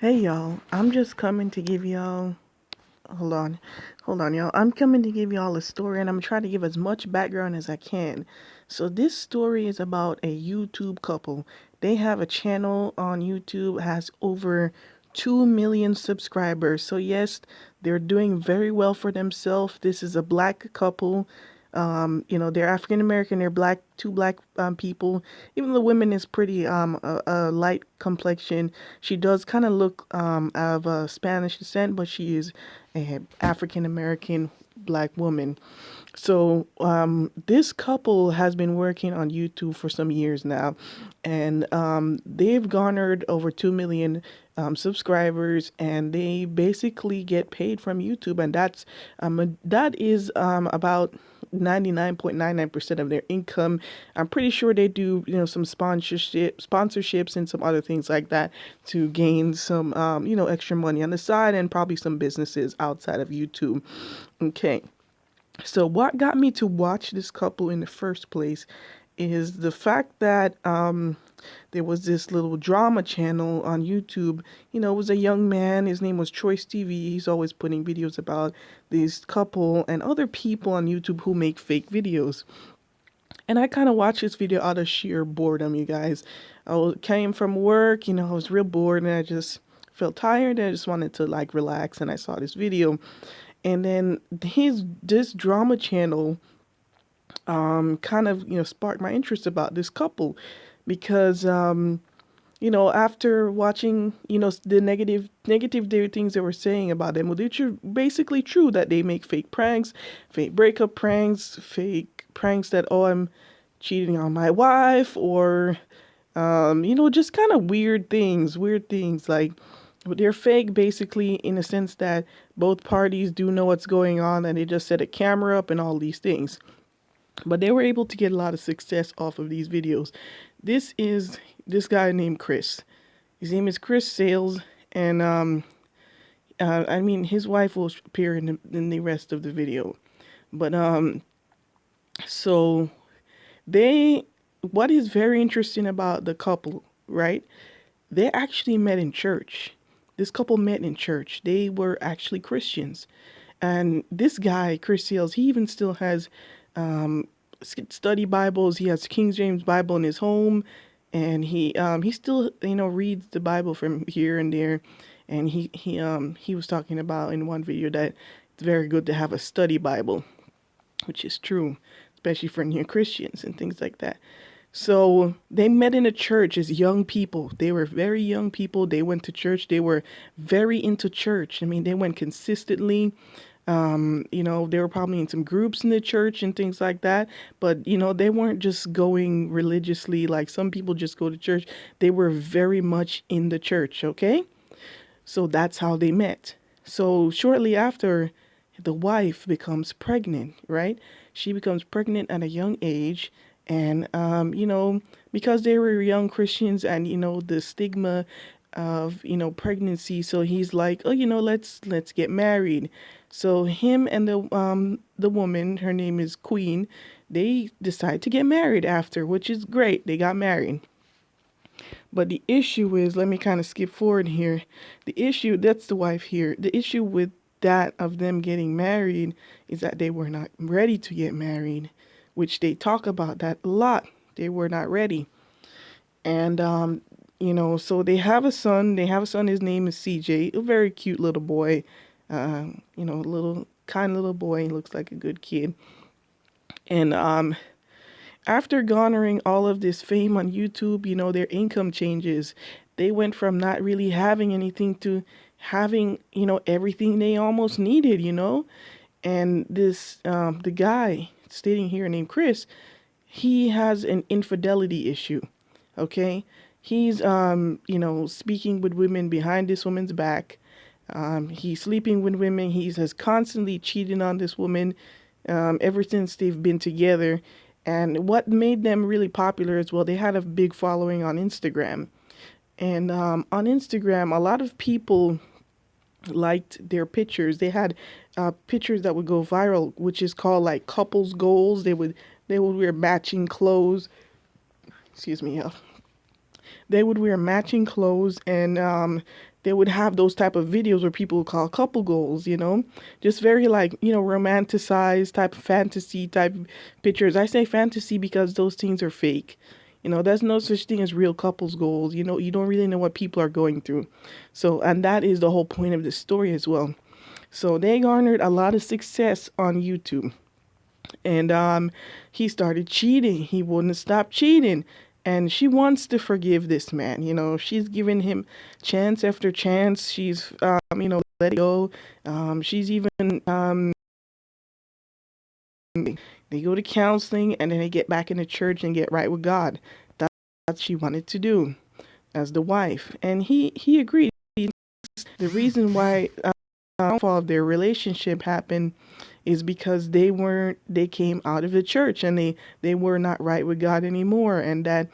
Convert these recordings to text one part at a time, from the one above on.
Hey y'all, I'm just coming to give y'all, hold on, hold on y'all. I'm coming to give y'all a story and I'm trying to give as much background as I can. So this story is about a YouTube couple. They have a channel on YouTube, has over 2 million subscribers. So yes, they're doing very well for themselves. This is a black couple. They're African American, they're black, two black people. Even the woman is pretty a light complexion. She does kind of look of Spanish descent, but she is a African American black woman. So this couple has been working on YouTube for some years now, and they've garnered over 2 million subscribers, and they basically get paid from YouTube, and that is about 99.99% of their income. I'm pretty sure they do, some sponsorships and some other things like that to gain some, extra money on the side and probably some businesses outside of YouTube. Okay. So what got me to watch this couple in the first place is the fact that there was this little drama channel on YouTube. It was a young man. His name was Choice TV. He's always putting videos about this couple and other people on YouTube who make fake videos. And I kind of watched this video out of sheer boredom, you guys. Came from work, I was real bored and I just felt tired and I just wanted to like relax and I saw this video. And then this drama channel kind of sparked my interest about this couple because after watching the negative things they were saying about them, well, they're basically true that they make fake pranks, fake breakup pranks, fake pranks that, oh, I'm cheating on my wife, or just kind of weird things like they're fake basically in a sense that both parties do know what's going on and they just set a camera up and all these things. But they were able to get a lot of success off of these videos. This is this guy named Chris. His name is Chris Sales, and I mean his wife will appear in the rest of the video. But so they, what is very interesting about the couple, right? They actually met in church. This couple met in church. They were actually Christians. And this guy, Chris Sales, he even still has um, study Bibles. He has King James Bible in his home, and he still reads the Bible from here and there. And he was talking about in one video that it's very good to have a study Bible, which is true, especially for new Christians and things like that. So they met in a church as young people. They were very young people. They went to church. They were very into church. I mean, they went consistently. They were probably in some groups in the church and things like that. But, they weren't just going religiously like some people just go to church. They were very much in the church, okay? So that's how they met. So shortly after, the wife becomes pregnant, right? She becomes pregnant at a young age. And, because they were young Christians and, the stigma of, pregnancy. So he's like, oh, let's get married. So him and the woman, her name is Queen, they decide to get married after, which is great. They got married. But the issue is, let me kind of skip forward here. The issue, that's the wife here. The issue with that of them getting married is that they were not ready to get married, which they talk about that a lot. They were not ready. And, so they have a son. They have a son. His name is CJ, a very cute little boy. Little kind little boy. He looks like a good kid. And after garnering all of this fame on YouTube, their income changes. They went from not really having anything to having, everything they almost needed. And the guy stating here named Chris, he has an infidelity issue. Okay. He's, speaking with women behind this woman's back. He's sleeping with women. He has constantly cheated on this woman ever since they've been together. And what made them really popular is, well, they had a big following on Instagram. And on Instagram, a lot of people liked their pictures. They had pictures that would go viral, which is called like couples goals. They would wear matching clothes. Excuse me. They would wear matching clothes, and they would have those type of videos where people would call couple goals, just very like, romanticized type of fantasy type pictures. I say fantasy because those things are fake. There's no such thing as real couples goals. You don't really know what people are going through. So, and that is the whole point of the story as well. So they garnered a lot of success on YouTube. And he started cheating. He wouldn't stop cheating. And she wants to forgive this man. She's giving him chance after chance. She's, let it go. She's even, they go to counseling and then they get back into church and get right with God. That's what she wanted to do as the wife. And he agreed. The reason why downfall of their relationship happened is because they came out of the church and they were not right with God anymore, and that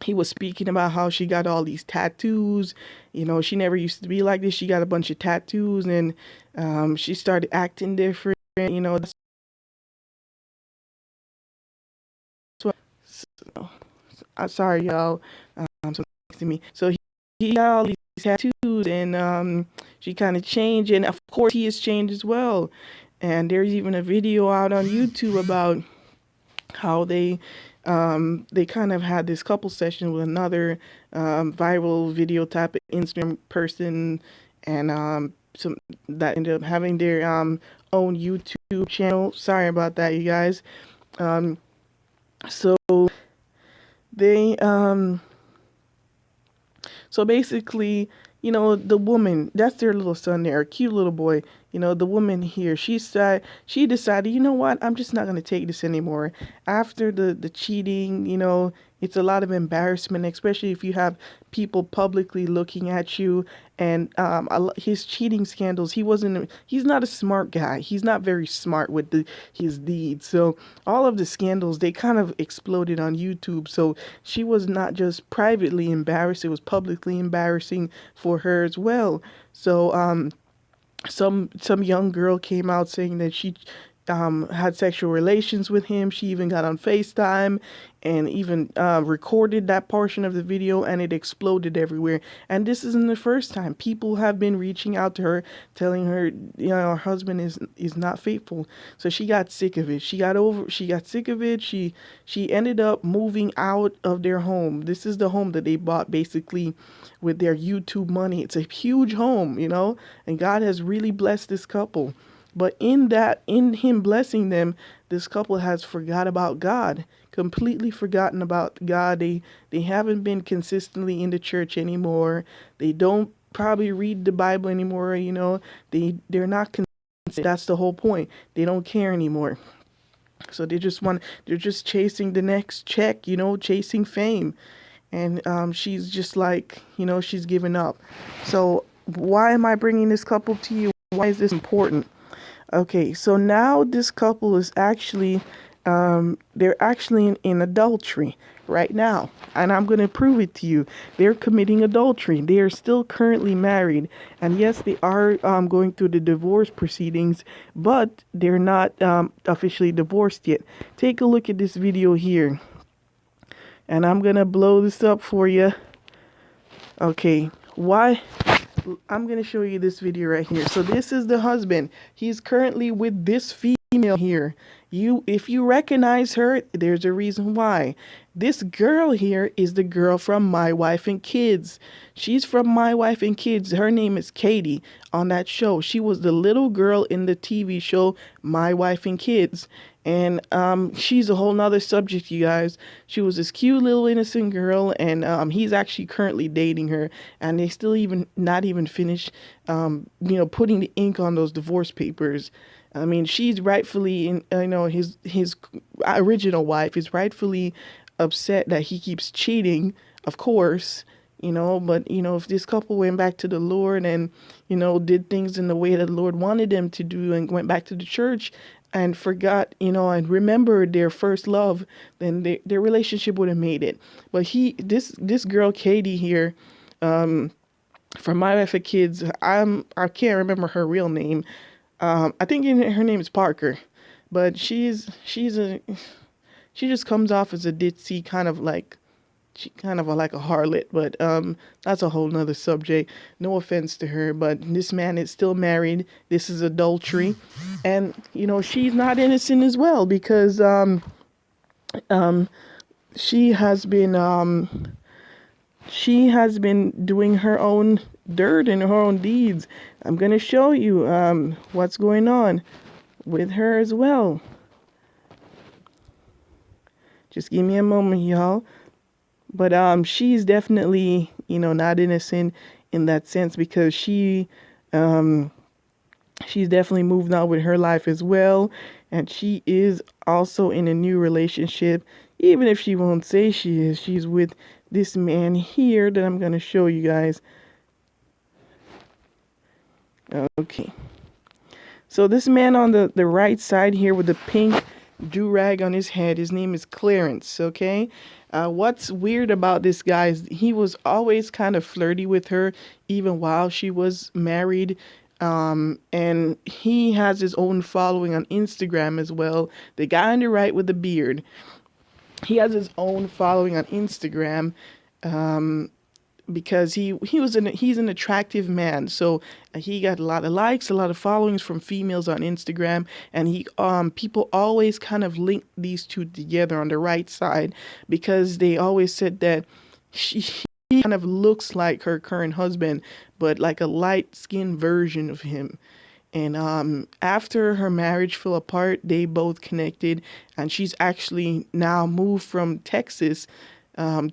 he was speaking about how she got all these tattoos. She never used to be like this. She got a bunch of tattoos, and she started acting different. That's what, so, I'm sorry, y'all. So next to me. So he got all these tattoos, and she kind of changed, and of course he has changed as well. And there's even a video out on YouTube about how they kind of had this couple session with another viral video type of Instagram person, and some that ended up having their own YouTube channel. Sorry about that, you guys. So they so basically, the woman, that's their little son there, a cute little boy. The woman here, she decided, you know what, I'm just not going to take this anymore. After the cheating, it's a lot of embarrassment, especially if you have people publicly looking at you. And his cheating scandals, he's not a smart guy. He's not very smart with his deeds. So all of the scandals, they kind of exploded on YouTube. So she was not just privately embarrassed, it was publicly embarrassing for her as well. So some young girl came out saying that she had sexual relations with him. She even got on FaceTime and even recorded that portion of the video, and it exploded everywhere. And this isn't the first time. People have been reaching out to her, telling her, her husband is not faithful. So she got sick of it. She got sick of it. She ended up moving out of their home. This is the home that they bought basically with their YouTube money. It's a huge home, and God has really blessed this couple. But in him blessing them, this couple has forgot about God, completely forgotten about God. They haven't been consistently in the church anymore. They don't probably read the Bible anymore. They're not consistent. That's the whole point. They don't care anymore. So they're just chasing the next check, chasing fame. And she's just like, she's given up. So why am I bringing this couple to you? Why is this important? Okay, so now this couple is actually, they're actually in adultery right now. And I'm going to prove it to you. They're committing adultery. They are still currently married. And yes, they are going through the divorce proceedings, but they're not officially divorced yet. Take a look at this video here. And I'm going to blow this up for you. Okay, why? I'm going to show you this video right here. So this is the husband. He's currently with this female here. If you recognize her, there's a reason why. This girl here is the girl from My Wife and Kids. She's from My Wife and Kids. Her name is Katie on that show. She was the little girl in the TV show My Wife and Kids. And she's a whole nother subject, you guys. She was this cute little innocent girl, and he's actually currently dating her, and they still even not even finished, putting the ink on those divorce papers. I mean, she's rightfully, his original wife is rightfully upset that he keeps cheating, of course. But if this couple went back to the Lord and did things in the way that the Lord wanted them to do and went back to the church and forgot, and remembered their first love, then their relationship would have made it. But this girl Katie here, from My Wife and Kids, I can't remember her real name. I think her name is Parker, but she just comes off as a ditzy kind of like, She kind of like a harlot, but that's a whole nother subject. No offense to her, but this man is still married. This is adultery, and she's not innocent as well because she has been doing her own dirt and her own deeds. I'm gonna show you what's going on with her as well. Just give me a moment, y'all. But she's definitely, not innocent in that sense because she's definitely moved on with her life as well, and she is also in a new relationship. Even if she won't say she is, she's with this man here that I'm gonna show you guys. Okay. So this man on the right side here with the pink do-rag on his head, his name is Clarence, okay? What's weird about this guy is he was always kind of flirty with her, even while she was married. And he has his own following on Instagram as well. The guy on the right with the beard, he has his own following on Instagram. Because he's an attractive man, so he got a lot of likes, a lot of followings from females on Instagram, and he people always kind of link these two together on the right side because they always said that he kind of looks like her current husband, but like a light skinned version of him. And after her marriage fell apart, they both connected, and she's actually now moved from Texas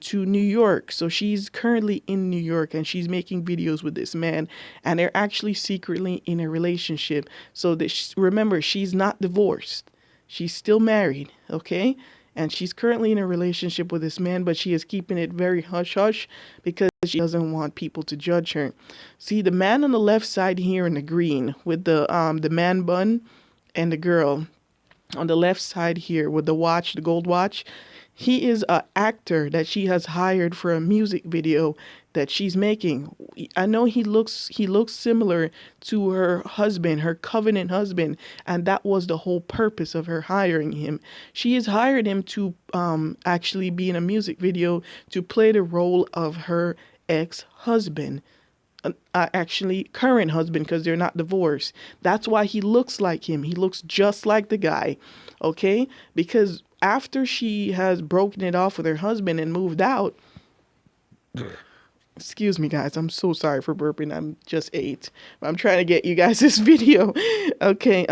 to New York. So she's currently in New York and she's making videos with this man, and they're actually secretly in a relationship. So that remember, she's not divorced. She's still married, okay? And she's currently in a relationship with this man, but she is keeping it very hush hush because she doesn't want people to judge her. See, the man on the left side here in the green with the man bun, and the girl on the left side here with the watch, the gold watch, he is an actor that she has hired for a music video that she's making. I know he looks similar to her husband, her covenant husband, and that was the whole purpose of her hiring him. She has hired him to actually be in a music video to play the role of her ex-husband. Actually current husband, because they're not divorced. That's why he looks like him. He looks just like the guy, okay? Because after she has broken it off with her husband and moved out, excuse me guys, I'm so sorry for burping. I'm just ate. I'm trying to get you guys this video. Okay,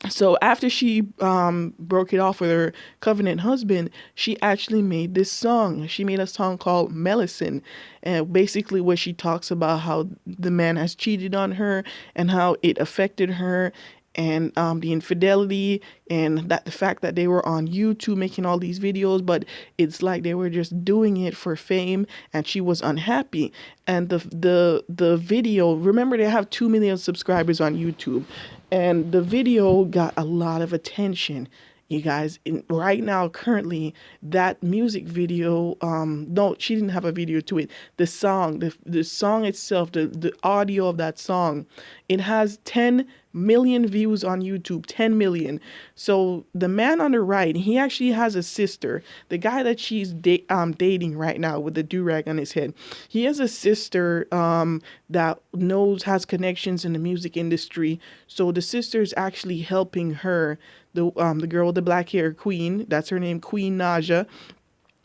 so after she broke it off with her covenant husband, she actually made this song. She made a song called Melisande, and basically where she talks about how the man has cheated on her and how it affected her, and the infidelity, and that the fact that they were on YouTube making all these videos, but it's like they were just doing it for fame, and she was unhappy. And the video, remember they have 2 million subscribers on YouTube, and the video got a lot of attention. You guys, right now, currently, that music video, no, she didn't have a video to it. The song, the song itself, the audio of that song, it has 10 million views on YouTube, 10 million. So the man on the right, he actually has a sister. The guy that she's dating right now with the do-rag on his head, he has a sister that has connections in the music industry. So the sister is actually helping her, the girl with the black hair, Queen, that's her name, Queen Naja.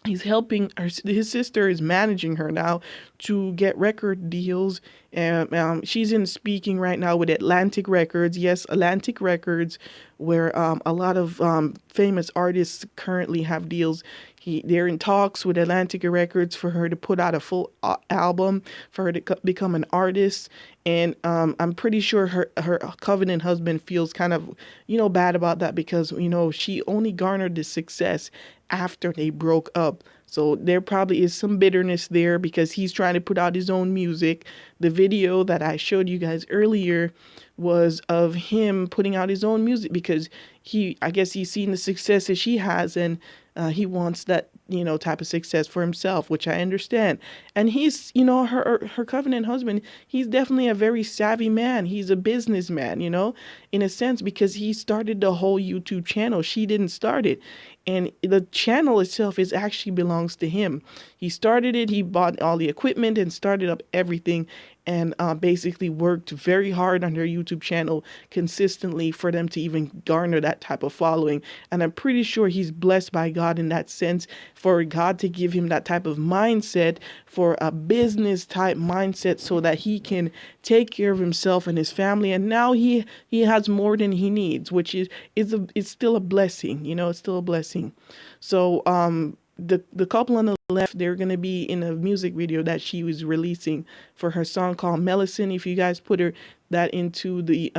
He's helping her. His sister is managing her now to get record deals, and she's in speaking right now with Atlantic Records. Yes, Atlantic Records, where a lot of famous artists currently have deals. They're in talks with Atlantic Records for her to put out a full album, for her to become an artist. And I'm pretty sure her covenant husband feels kind of, bad about that because, she only garnered the success after they broke up. So there probably is some bitterness there because he's trying to put out his own music. The video that I showed you guys earlier was of him putting out his own music because I guess he's seen the success that she has, and he wants that, type of success for himself, which I understand. And he's, her covenant husband, he's definitely a very savvy man. He's a businessman, in a sense, because he started the whole YouTube channel. She didn't start it. and the channel itself is actually belongs to him. He started it, he bought all the equipment and started up everything, and basically worked very hard on their YouTube channel consistently for them to even garner that type of following. And I'm pretty sure he's blessed by God in that sense, for God to give him that type of mindset, for a business type mindset, so that he can take care of himself and his family. And now he has more than he needs, which it's still a blessing. It's still a blessing. So the couple on the left, they're gonna be in a music video that she was releasing for her song called Melisyn. If you guys put that into the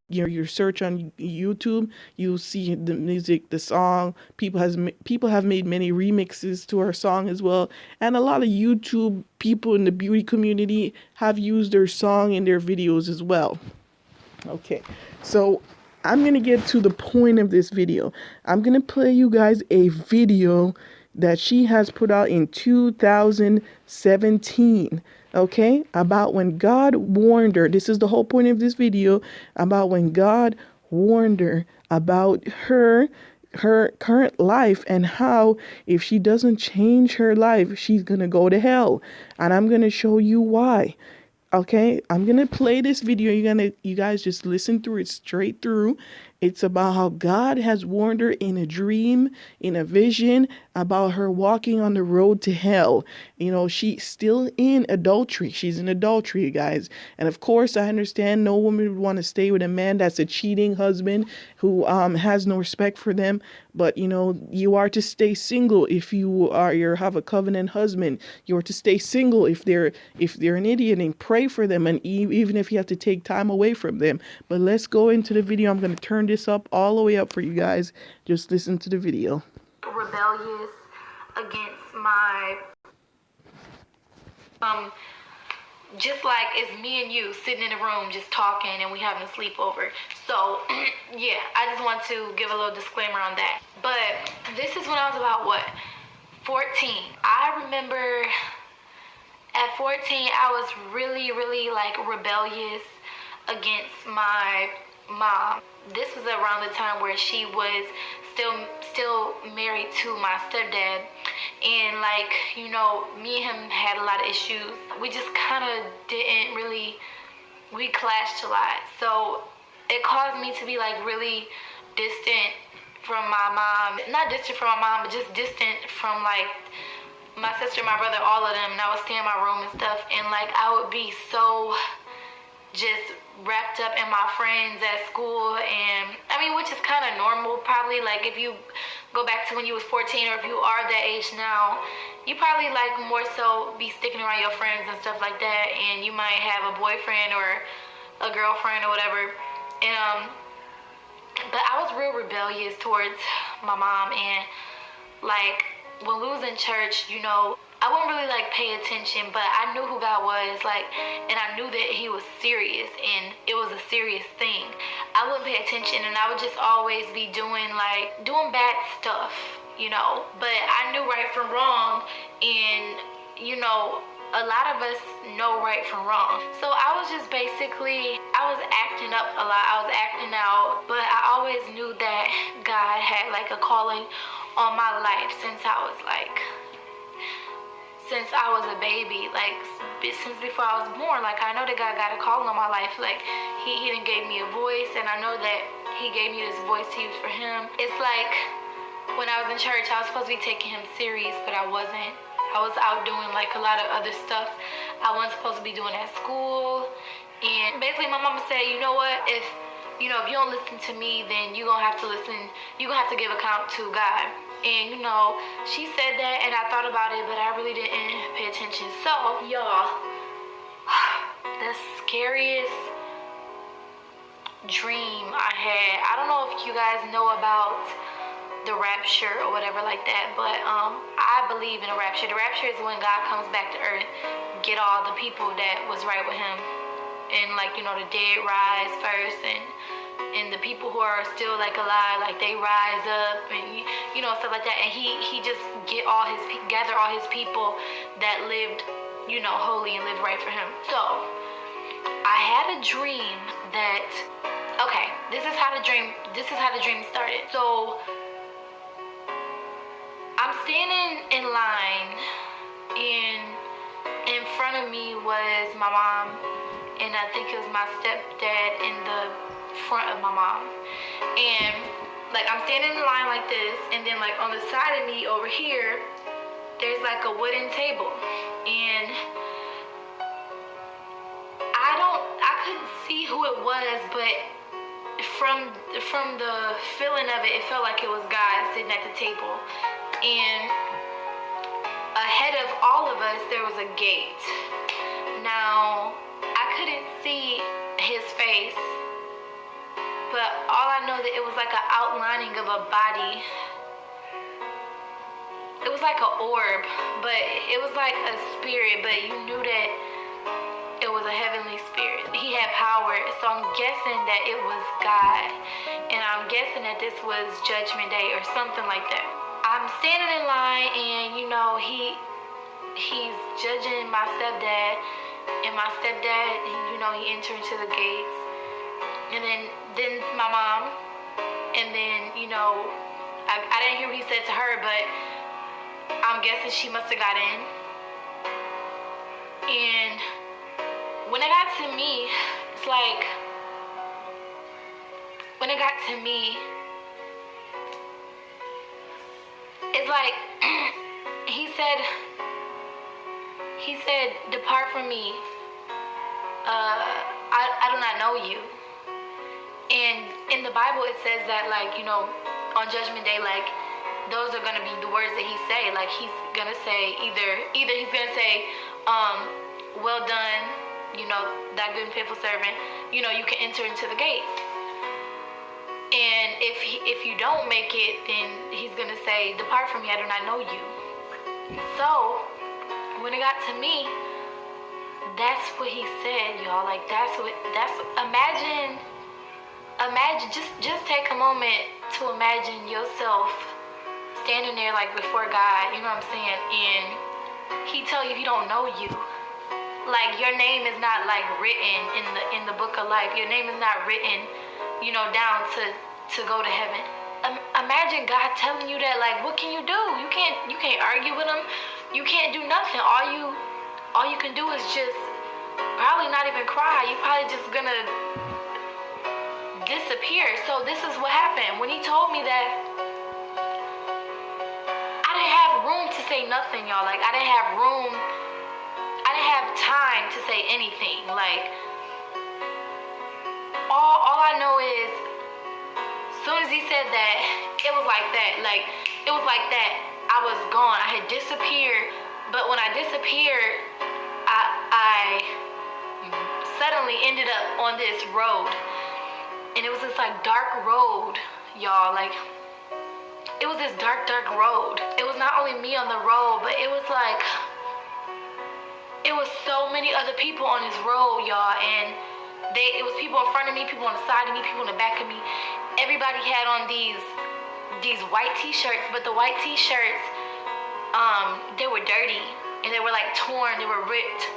your search on YouTube, you'll see the music, the song. People have made many remixes to her song as well, and a lot of YouTube people in the beauty community have used their song in their videos as well. Okay, so I'm going to get to the point of this video. I'm going to play you guys a video that she has put out in 2017, okay, about when God warned her. This is the whole point of this video, about when God warned her about her current life, and how if she doesn't change her life, she's going to go to hell. And I'm going to show you why. Okay, I'm gonna play this video. You guys just listen through it straight through. It's about how God has warned her in a dream, in a vision, about her walking on the road to hell. She's still in adultery. She's in adultery, guys. And of course, I understand no woman would want to stay with a man that's a cheating husband who has no respect for them. But you are to stay single if you have a covenant husband. You are to stay single if they're an idiot, and pray for them, and even if you have to take time away from them. But let's go into the video. I'm going to turn this up all the way up for you guys. Just listen to the video. Rebellious against my just like it's me and you sitting in a room just talking and we having a sleepover. So yeah, I just want to give a little disclaimer on that. But this is when I was about 14. I remember at 14 I was really like rebellious against my mom. This was around the time where she was still married to my stepdad, and me and him had a lot of issues. We just kind of we clashed a lot, so it caused me to be really distant from my mom. Not distant from my mom, but just distant from my sister, my brother, all of them. And I would stay in my room and stuff, and I would be so just wrapped up in my friends at school, and which is kind of normal probably. If you go back to when you was 14, or if you are that age now, you probably more so be sticking around your friends and stuff like that, and you might have a boyfriend or a girlfriend or whatever. And but I was real rebellious towards my mom, and when we was in church, I wouldn't really pay attention, but I knew who God was, and I knew that he was serious, and it was a serious thing. I wouldn't pay attention, and I would just always be doing bad stuff, but I knew right from wrong, and a lot of us know right from wrong. So I was just I was acting up a lot. I was acting out, but I always knew that God had a calling on my life since I was a baby, since before I was born. I know that God got a calling on my life. He done gave me a voice, and I know that he gave me this voice to use for him. It's when I was in church, I was supposed to be taking him serious, but I wasn't. I was out doing a lot of other stuff I wasn't supposed to be doing at school. And basically my mama said, you know what, if you don't listen to me, then you're gonna have to give account to God. And she said that, and I thought about it, but I really didn't pay attention. So y'all, the scariest dream I had, I don't know if you guys know about the rapture or whatever like that, but I believe in a rapture. The rapture is when God comes back to earth, get all the people that was right with him, and the dead rise first, and the people who are still alive, they rise up, and stuff like that, and he just gather all his people that lived holy and lived right for him. So I had a dream that, okay, this is how the dream started. So standing in line, and in front of me was my mom, and I think it was my stepdad in the front of my mom. And like I'm standing in line like this, and then like on the side of me over here, there's like a wooden table, and I couldn't see who it was, but from the feeling of it, it felt like it was God sitting at the table. And ahead of all of us, there was a gate. Now, I couldn't see his face, but all I know that it was like an outlining of a body. It was like an orb, but it was like a spirit, but you knew that it was a heavenly spirit. He had power, so I'm guessing that it was God, and I'm guessing that this was Judgment Day or something like that. I'm standing in line, and he's judging my stepdad, and my stepdad, he entered into the gates, and then my mom, and then I didn't hear what he said to her, but I'm guessing she must have got in. And when it got to me, it's like, when it got to me, it's like, he said, depart from me. I do not know you. And in the Bible, it says that, like, on Judgment Day, like, those are going to be the words that he say. Like, he's going to say either he's going to say, well done, that good and faithful servant, you can enter into the gates. And if you don't make it, then he's going to say, depart from me, I do not know you. So, when it got to me, that's what he said, y'all. Like, imagine, just take a moment to imagine yourself standing there like before God, you know what I'm saying? And he tell you he don't know you. Like, your name is not like written in the book of life. Your name is not written, down to go to heaven. Imagine God telling you that. Like, what can you do? You can't argue with him. You can't do nothing. All you can do is just probably not even cry. You probably just gonna disappear. So this is what happened. When he told me that, I didn't have room to say nothing, y'all. Like, I didn't have time to say anything. Like, all I know is, as soon as he said that, it was like that. Like, it was like that. I was gone. I had disappeared. But when I disappeared, I suddenly ended up on this road. And it was this like dark road, y'all. Like, it was this dark road. It was not only me on the road, but it was like, it was so many other people on this road, y'all. And it was people in front of me, people on the side of me, people in the back of me. Everybody had on these white t-shirts, but the white t-shirts, they were dirty, and they were like torn, they were ripped.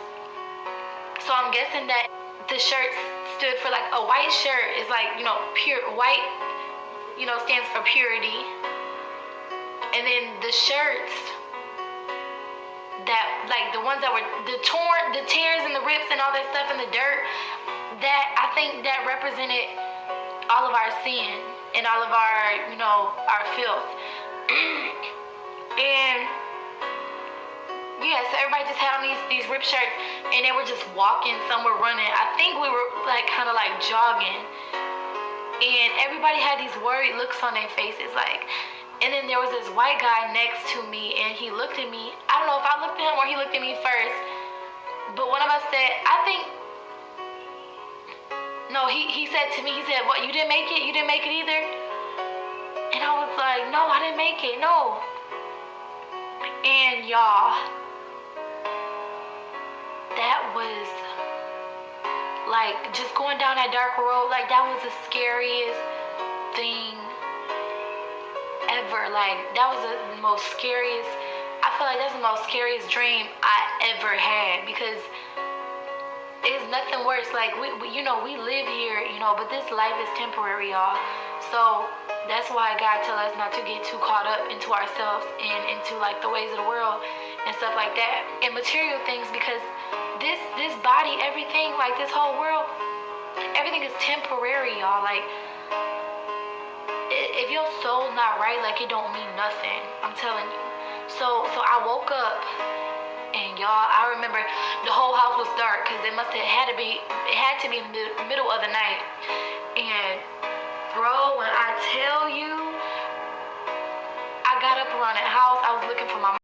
So I'm guessing that the shirts stood for, like, a white shirt is like, pure white, stands for purity. And then the shirts that, like, the ones that were the tears and the rips and all that stuff in the dirt, that I think that represented all of our sin and all of our, our filth. And yeah, so everybody just had on these ripped shirts, and they were just walking, some were running. I think we were like kind of like jogging, and everybody had these worried looks on their faces, like. And then there was this white guy next to me, and he looked at me. I don't know if I looked at him or he looked at me first, but one of us said, no, he said to me, he said, what, you didn't make it? You didn't make it either? And I was like, no, I didn't make it, no. And y'all, that was like just going down that dark road, like that was the scariest thing ever. Like, that was the most scariest, I feel like that's the most scariest dream I ever had, because it's nothing worse. Like we live here, but this life is temporary, y'all. So that's why God tell us not to get too caught up into ourselves and into like the ways of the world and stuff like that and material things, because this body, everything, like this whole world, everything is temporary, y'all. Like if your soul's not right, like it don't mean nothing. I'm telling you. So I woke up. And y'all, I remember the whole house was dark because it had to be in the middle of the night. And bro, when I tell you, I got up around that house, I was looking for my